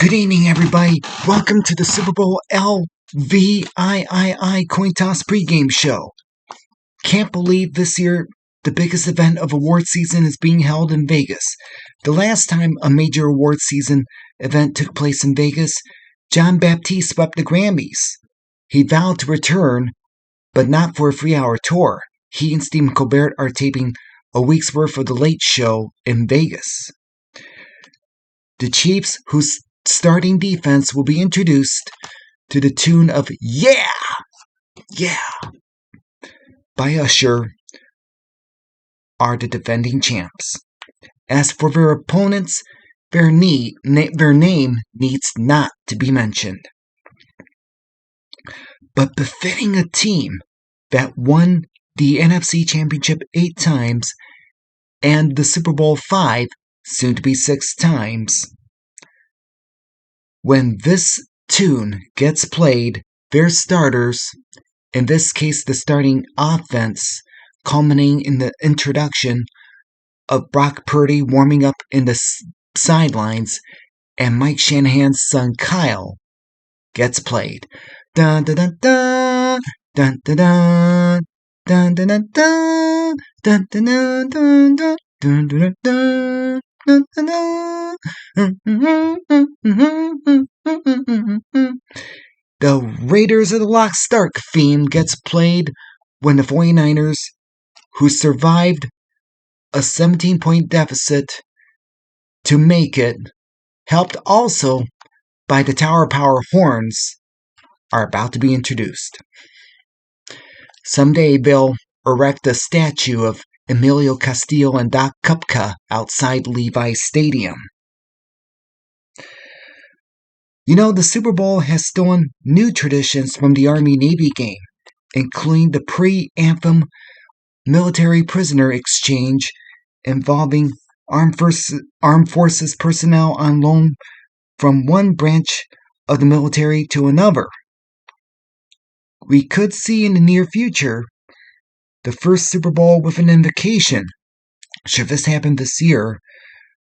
Good evening, everybody. Welcome to the Super Bowl LVIII Coin Toss Pregame Show. Can't believe this year the biggest event of award season is being held in Vegas. The last time a major award season event took place in Vegas, John Baptiste swept the Grammys. He vowed to return, but not for a 3-hour tour. He and Stephen Colbert are taping a week's worth of The Late Show in Vegas. The Chiefs, whose starting defense will be introduced to the tune of Yeah! Yeah! by Usher, are the defending champs. As for their opponents, their name needs not to be mentioned. But befitting a team that won the NFC Championship 8 times and the Super Bowl 5, soon to be 6 times. When this tune gets played, their starters, in this case the starting offense, culminating in the introduction of Brock Purdy warming up in the sidelines, and Mike Shanahan's son Kyle gets played. Dun dun dun dun dun dun dun dun dun dun dun dun dun dun dun dun dun. The Raiders of the Lost Stark theme gets played when the 49ers, who survived a 17-point deficit to make it, helped also by the Tower Power horns, are about to be introduced. Someday they'll erect a statue of Emilio Castillo and Doc Kupka outside Levi Stadium. You know, the Super Bowl has stolen new traditions from the Army-Navy game, including the pre-anthem military prisoner exchange involving armed forces personnel on loan from one branch of the military to another. We could see in the near future the first Super Bowl with an invocation. Should this happen this year,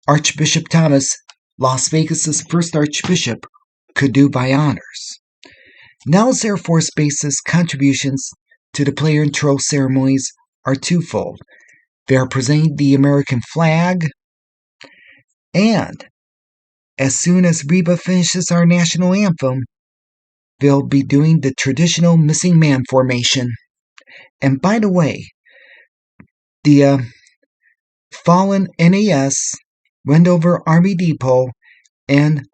Archbishop Thomas, Las Vegas' first archbishop, could do by honors. Nellis Air Force Base's contributions to the player intro ceremonies are twofold. They are presenting the American flag, and as soon as Reba finishes our national anthem, they'll be doing the traditional missing man formation. And by the way, the fallen NAS, Wendover Army Depot, and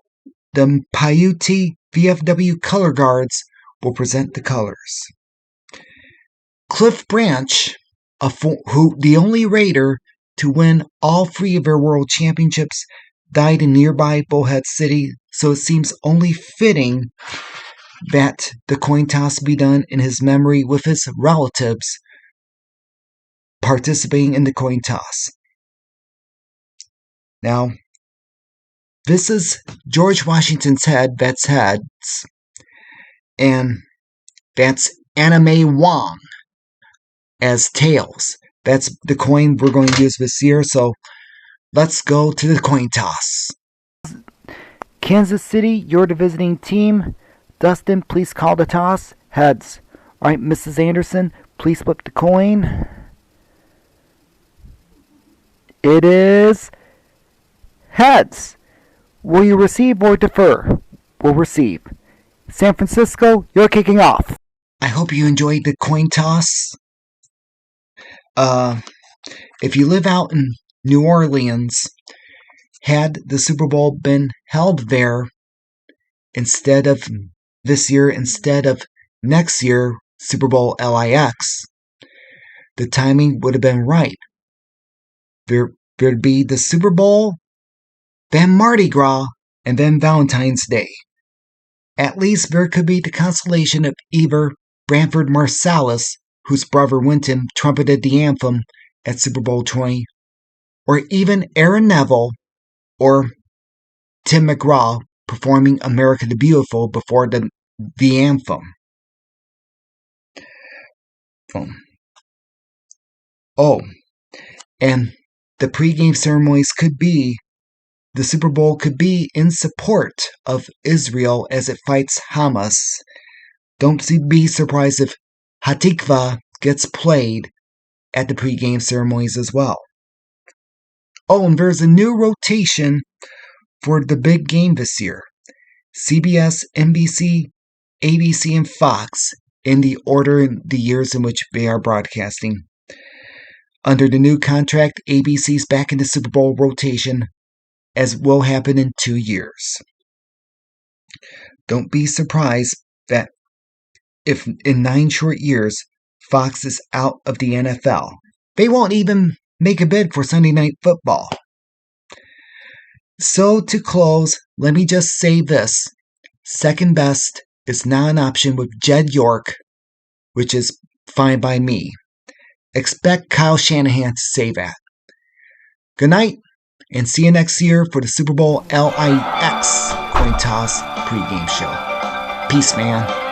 the Paiute VFW Color Guards will present the colors. Cliff Branch, the only Raider to win all 3 of their world championships, died in nearby Bullhead City, so it seems only fitting that the coin toss be done in his memory with his relatives participating in the coin toss. Now, this is George Washington's head, that's heads, and that's Anime Wong as tails. That's the coin we're going to use this year, so let's go to the coin toss. Kansas City, you're the visiting team. Dustin, please call the toss. Heads. All right, Mrs. Anderson, please flip the coin. It is heads. Will you receive or defer? Will receive. San Francisco, you're kicking off. I hope you enjoyed the coin toss. If you live out in New Orleans, had the Super Bowl been held there instead of this year, instead of next year, Super Bowl LIX, the timing would have been right. There'd be the Super Bowl, then Mardi Gras, and then Valentine's Day. At least there could be the consolation of either Branford Marsalis, whose brother Wynton trumpeted the anthem at Super Bowl 20, or even Aaron Neville or Tim McGraw performing America the Beautiful before the anthem. Oh, and the pregame ceremonies could be the Super Bowl could be in support of Israel as it fights Hamas. Don't be surprised if Hatikva gets played at the pregame ceremonies as well. Oh, and there's a new rotation for the big game this year. CBS, NBC, ABC, and Fox in the order in the years in which they are broadcasting. Under the new contract, ABC's back in the Super Bowl rotation, as will happen in 2 years. Don't be surprised that if in 9 short years, Fox is out of the NFL. They won't even make a bid for Sunday Night Football. So to close, let me just say this. Second best is not an option with Jed York, which is fine by me. Expect Kyle Shanahan to say that. Good night, and see you next year for the Super Bowl LVIII Coin Toss pregame show. Peace, man.